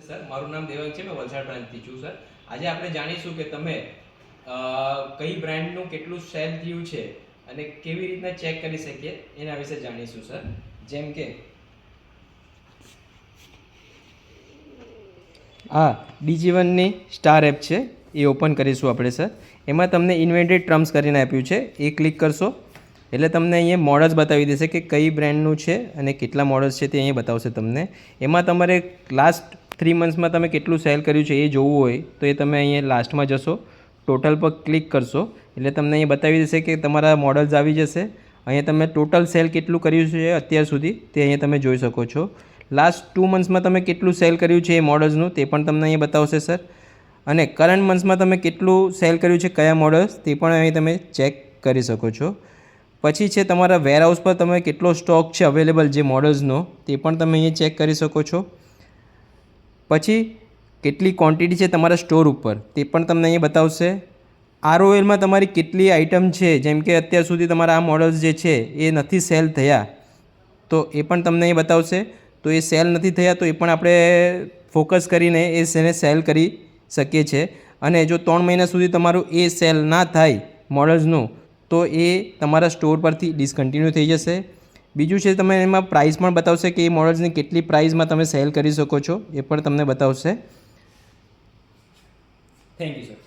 Sir મારું નામ દેવાંગ છે, મેં વલસાડ બ્રાન્ચથી છું સર. આજે આપણે જાણીશું કે તમે કઈ બ્રાન્ડનું કેટલું સેલ થયું છે અને કેવી રીતના ચેક કરી શકીએ એના વિશે જાણીશું સર. જેમ કે આ ડીજી1ની સ્ટાર એપ છે, એ ઓપન કરીશું આપણે સર. એમાં તમને ઇન્વેન્ટરી ટર્મ્સ કરીને આપ્યું છે, એ ક્લિક કરશો એટલે તમને અહીંયા મોડલ્સ બતાવી દેશે કે કઈ બ્રાન્ડનું છે અને કેટલા મોડલ્સ છે તે અહીંયા બતાવશે તમને. એમાં તમારે લાસ્ટ 3 મંથ્સમાં તમે કેટલું સેલ કર્યું છે એ જોવું હોય તો એ તમે અહીંયા લાસ્ટમાં જશો, ટોટલ પર ક્લિક કરશો એટલે તમને અહીંયા બતાવી દેશે કે તમારા મોડલ્સ આવી જશે. અહીંયા તમે ટોટલ સેલ કેટલું કર્યું છે અત્યાર સુધી તે અહીંયા તમે જોઈ શકો છો. લાસ્ટ 2 મંથ્સમાં તમે કેટલું સેલ કર્યું છે એ મોડલ્સનું તે પણ તમને અહીંયા બતાવશે સર. અને કરંટ મંથ્સમાં તમે કેટલું સેલ કર્યું છે કયા મોડલ્સ તે પણ અહીં તમે ચેક કરી શકો છો. પછી છે તમારા વેરહાઉસ પર તમે કેટલો સ્ટોક છે અવેલેબલ જે મોડલ્સનો તે પણ તમે અહીંયા ચેક કરી શકો છો. પછી કેટલી ક્વોન્ટિટી છે તમારા સ્ટોર ઉપર તે પણ તમને અહીંયા બતાવશે. ROLમાં તમારી કેટલી આઇટમ છે, જેમ કે અત્યાર સુધી તમારા આ મોડલ્સ જે છે એ નથી સેલ થયા તો એ પણ તમને અહીં બતાવશે. તો એ સેલ નથી થયા તો એ પણ આપણે ફોકસ કરીને એને સેલ કરી શકીએ છીએ. અને જો 3 મહિના સુધી તમારું એ સેલ ના થાય મોડલ્સનું તો એ તમારા સ્ટોર પરથી ડિસકન્ટિન્યુ થઈ જશે. બીજું છે તમે એમાં પ્રાઇસ પણ બતાવશે કે એ મોડલ્સની કેટલી પ્રાઇસમાં તમે સેલ કરી શકો છો એ પણ તમને બતાવશે. Thank you sir.